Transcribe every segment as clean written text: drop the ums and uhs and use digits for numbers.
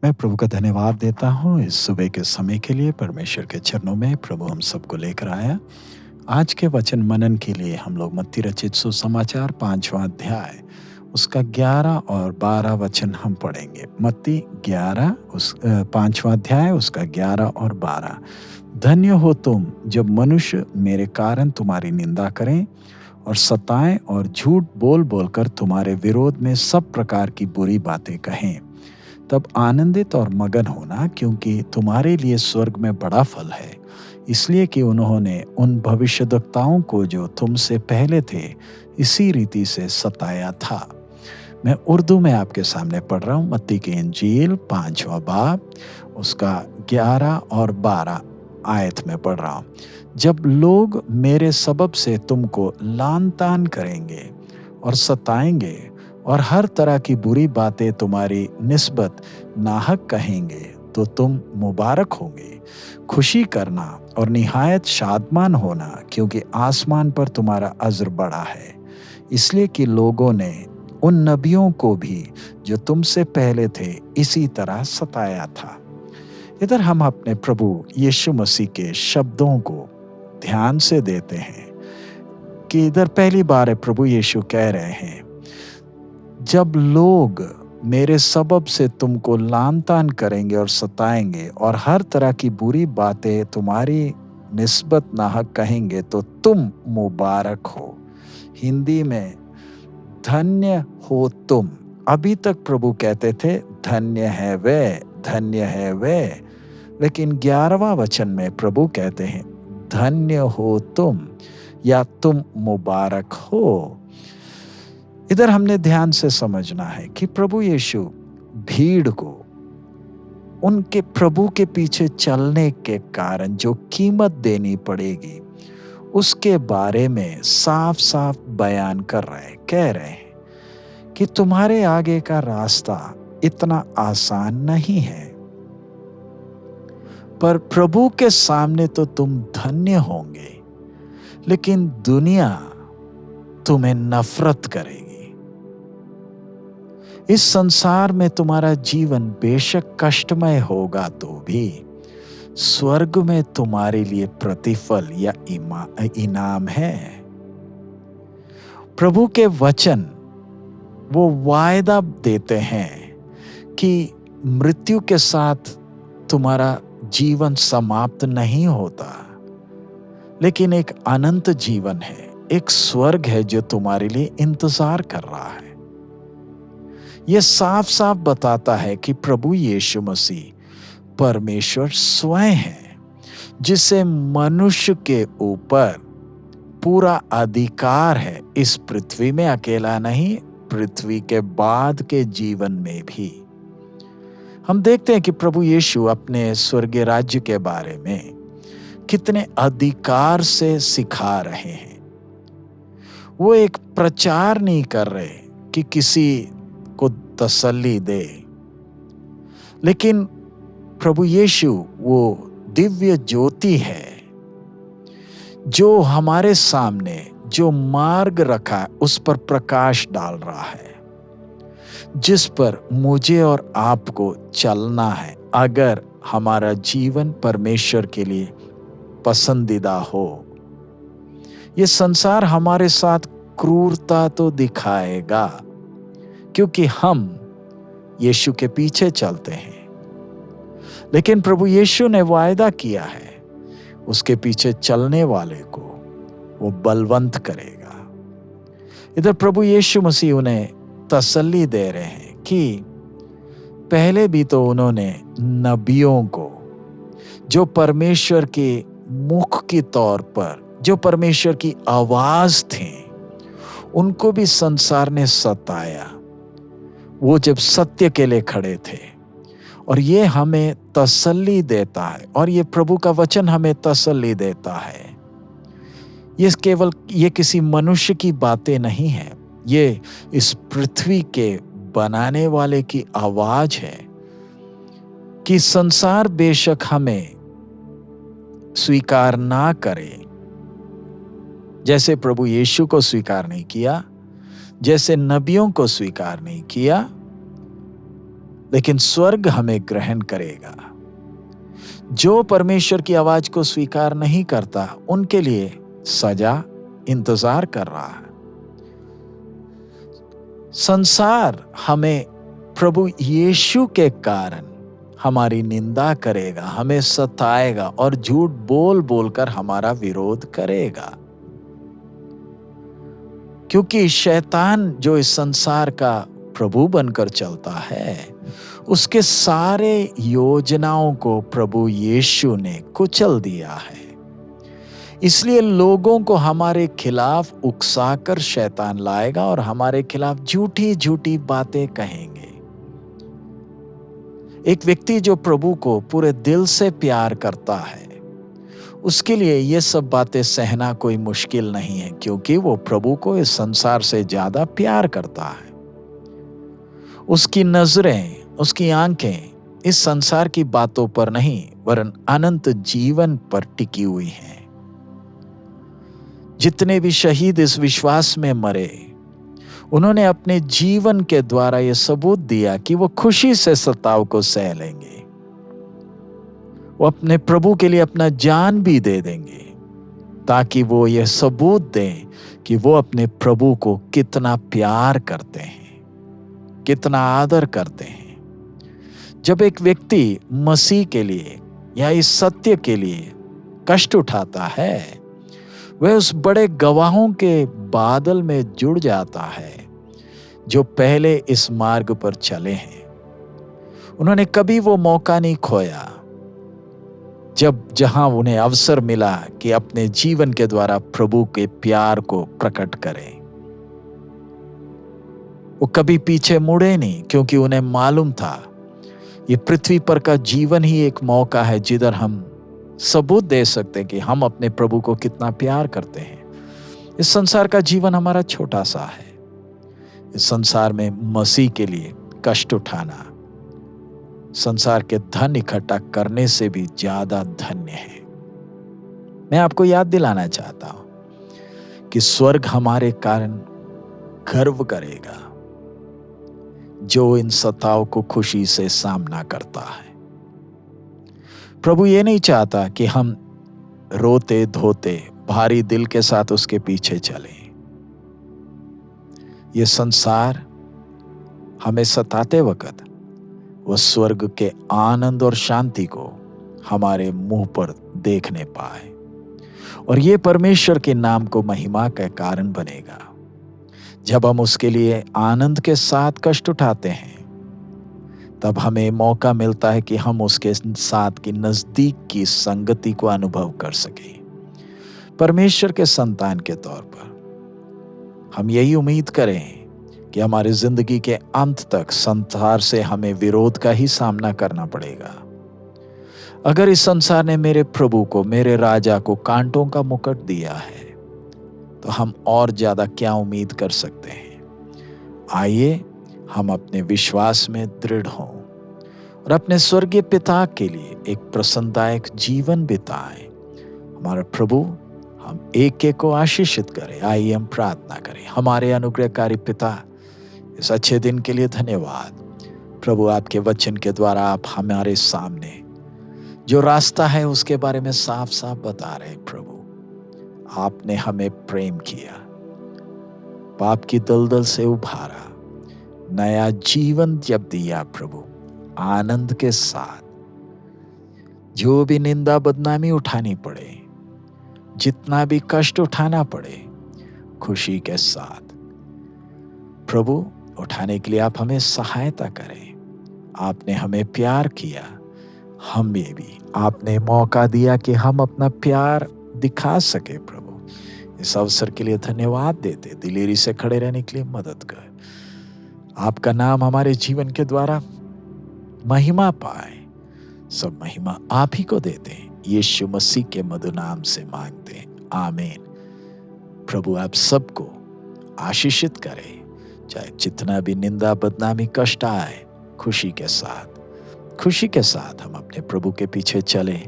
मैं प्रभु का धन्यवाद देता हूँ इस सुबह के समय के लिए। परमेश्वर के चरणों में प्रभु हम सबको लेकर आया। आज के वचन मनन के लिए हम लोग मत्ती रचित सुसमाचार 5वां अध्याय उसका 11 और 12 वचन हम पढ़ेंगे। मत्ती 5वां अध्याय उसका 11 और 12। धन्य हो तुम जब मनुष्य मेरे कारण तुम्हारी निंदा करें और सताएं और झूठ बोल बोलकर तुम्हारे विरोध में सब प्रकार की बुरी बातें कहें। तब आनंदित और मगन होना, क्योंकि तुम्हारे लिए स्वर्ग में बड़ा फल है, इसलिए कि उन्होंने उन भविष्यद्वक्ताओं को जो तुमसे पहले थे इसी रीति से सताया था। मैं उर्दू में आपके सामने पढ़ रहा हूँ। मत्ती की इंजील 5वां बाब उसका 11 और 12 आयत में पढ़ रहा हूँ। जब लोग मेरे सबब से तुमको लान तान करेंगे और सताएंगे और हर तरह की बुरी बातें तुम्हारी निस्बत नाहक कहेंगे, तो तुम मुबारक होंगे। खुशी करना और निहायत शादमान होना, क्योंकि आसमान पर तुम्हारा अज्र बड़ा है, इसलिए कि लोगों ने उन नबियों को भी जो तुमसे पहले थे इसी तरह सताया था। इधर हम अपने प्रभु यीशु मसीह के शब्दों को ध्यान से देते हैं कि इधर पहली बार है प्रभु यीशु कह रहे हैं, जब लोग मेरे सबब से तुमको लान तान करेंगे और सताएंगे और हर तरह की बुरी बातें तुम्हारी निस्बत नाहक कहेंगे, तो तुम मुबारक हो। हिंदी में धन्य हो तुम। अभी तक प्रभु कहते थे धन्य है वे, धन्य है वे, लेकिन 11वां वचन में प्रभु कहते हैं धन्य हो तुम या तुम मुबारक हो। इधर हमने ध्यान से समझना है कि प्रभु यीशु भीड़ को उनके प्रभु के पीछे चलने के कारण जो कीमत देनी पड़ेगी उसके बारे में साफ साफ बयान कह रहे हैं कि तुम्हारे आगे का रास्ता इतना आसान नहीं है, पर प्रभु के सामने तो तुम धन्य होंगे, लेकिन दुनिया तुम्हें नफरत करेगी। इस संसार में तुम्हारा जीवन बेशक कष्टमय होगा, तो भी स्वर्ग में तुम्हारे लिए प्रतिफल या इनाम है। प्रभु के वचन वो वायदा देते हैं कि मृत्यु के साथ तुम्हारा जीवन समाप्त नहीं होता, लेकिन एक अनंत जीवन है, एक स्वर्ग है जो तुम्हारे लिए इंतजार कर रहा है। यह साफ साफ बताता है कि प्रभु यीशु मसीह परमेश्वर स्वयं है, जिसे मनुष्य के ऊपर पूरा अधिकार है, इस पृथ्वी में अकेला नहीं, पृथ्वी के बाद के जीवन में भी। हम देखते हैं कि प्रभु यीशु अपने स्वर्गीय राज्य के बारे में कितने अधिकार से सिखा रहे हैं। वो एक प्रचार नहीं कर रहे कि किसी को तसल्ली दे, लेकिन प्रभु यीशु वो दिव्य ज्योति है जो हमारे सामने जो मार्ग रखा है उस पर प्रकाश डाल रहा है, जिस पर मुझे और आपको चलना है अगर हमारा जीवन परमेश्वर के लिए पसंदीदा हो। ये संसार हमारे साथ क्रूरता तो दिखाएगा, क्योंकि हम यीशु के पीछे चलते हैं, लेकिन प्रभु यीशु ने वायदा किया है उसके पीछे चलने वाले को वो बलवंत करेगा। इधर प्रभु यीशु मसीह उन्हें तसल्ली दे रहे हैं कि पहले भी तो उन्होंने नबियों को, जो परमेश्वर के मुख के तौर पर, जो परमेश्वर की आवाज थी, उनको भी संसार ने सताया, वो जब सत्य के लिए खड़े थे। और ये हमें तसल्ली देता है, और ये प्रभु का वचन हमें तसल्ली देता है। ये किसी मनुष्य की बातें नहीं है, ये इस पृथ्वी के बनाने वाले की आवाज है कि संसार बेशक हमें स्वीकार ना करे, जैसे प्रभु यीशु को स्वीकार नहीं किया, जैसे नबियों को स्वीकार नहीं किया, लेकिन स्वर्ग हमें ग्रहण करेगा। जो परमेश्वर की आवाज को स्वीकार नहीं करता, उनके लिए सजा इंतजार कर रहा है। संसार हमें प्रभु यीशु के कारण हमारी निंदा करेगा, हमें सताएगा और झूठ बोल बोलकर हमारा विरोध करेगा, क्योंकि शैतान जो इस संसार का प्रभु बनकर चलता है, उसके सारे योजनाओं को प्रभु यीशु ने कुचल दिया है। इसलिए लोगों को हमारे खिलाफ उकसाकर शैतान लाएगा और हमारे खिलाफ झूठी झूठी बातें कहेंगे। एक व्यक्ति जो प्रभु को पूरे दिल से प्यार करता है, उसके लिए ये सब बातें सहना कोई मुश्किल नहीं है, क्योंकि वो प्रभु को इस संसार से ज्यादा प्यार करता है। उसकी नजरें, उसकी आंखें इस संसार की बातों पर नहीं, वरन अनंत जीवन पर टिकी हुई हैं। जितने भी शहीद इस विश्वास में मरे, उन्होंने अपने जीवन के द्वारा यह सबूत दिया कि वो खुशी से सताव को सह लेंगे। वो अपने प्रभु के लिए अपना जान भी दे देंगे, ताकि वो यह सबूत दें कि वो अपने प्रभु को कितना प्यार करते हैं, कितना आदर करते हैं। जब एक व्यक्ति मसीह के लिए या इस सत्य के लिए कष्ट उठाता है, वह उस बड़े गवाहों के बादल में जुड़ जाता है जो पहले इस मार्ग पर चले हैं। उन्होंने कभी वो मौका नहीं खोया जहां उन्हें अवसर मिला कि अपने जीवन के द्वारा प्रभु के प्यार को प्रकट करें। वो कभी पीछे मुड़े नहीं, क्योंकि उन्हें मालूम था ये पृथ्वी पर का जीवन ही एक मौका है जिधर हम सबूत दे सकते हैं कि हम अपने प्रभु को कितना प्यार करते हैं। इस संसार का जीवन हमारा छोटा सा है। इस संसार में मसीह के लिए कष्ट उठाना संसार के धन इकट्ठा करने से भी ज्यादा धन्य है। मैं आपको याद दिलाना चाहता हूं कि स्वर्ग हमारे कारण गर्व करेगा, जो इन सताव को खुशी से सामना करता है। प्रभु ये नहीं चाहता कि हम रोते धोते भारी दिल के साथ उसके पीछे चलें। ये संसार हमें सताते वक्त वो स्वर्ग के आनंद और शांति को हमारे मुंह पर देखने पाए, और ये परमेश्वर के नाम को महिमा का कारण बनेगा। जब हम उसके लिए आनंद के साथ कष्ट उठाते हैं, तब हमें मौका मिलता है कि हम उसके साथ की नजदीक की संगति को अनुभव कर सकें। परमेश्वर के संतान के तौर पर हम यही उम्मीद करें कि हमारी जिंदगी के अंत तक संसार से हमें विरोध का ही सामना करना पड़ेगा। अगर इस संसार ने मेरे प्रभु को, मेरे राजा को कांटों का मुकुट दिया है, तो हम और ज्यादा क्या उम्मीद कर सकते हैं। आइए हम अपने विश्वास में दृढ़ हों और अपने स्वर्गीय पिता के लिए एक प्रसन्नदायक जीवन बिताएं। हमारा प्रभु हम एक एक को आशीषित करें। आइए हम प्रार्थना करें। हमारे अनुग्रहकारी पिता, इस अच्छे दिन के लिए धन्यवाद। प्रभु, आपके वचन के द्वारा आप हमारे सामने जो रास्ता है उसके बारे में साफ साफ बता रहे हैं। प्रभु, आपने हमें प्रेम किया, पाप की दलदल से उभारा, नया जीवन जब दिया प्रभु, आनंद के साथ, जो भी निंदा बदनामी उठानी पड़े, जितना भी कष्ट उठाना पड़े, खुशी के साथ प्रभु उठाने के लिए आप हमें सहायता करें। आपने हमें प्यार किया, हमें भी आपने मौका दिया कि हम अपना प्यार दिखा सके। प्रभु, इस अवसर के लिए धन्यवाद देते, दिलेरी से खड़े रहने के लिए मदद कर। आपका नाम हमारे जीवन के द्वारा महिमा पाए। सब महिमा आप ही को देते हैं, यीशु मसीह के मधुर नाम से मांगते हैं, आमीन। प्रभु आप सबको आशीषित करे, चाहे जितना भी निंदा बदनामी कष्ट आए, खुशी के साथ हम अपने प्रभु के पीछे चले।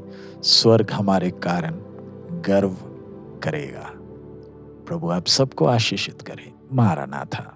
स्वर्ग हमारे कारण गर्व करेगा। प्रभु आप सबको आशीषित करे। मारानाथा।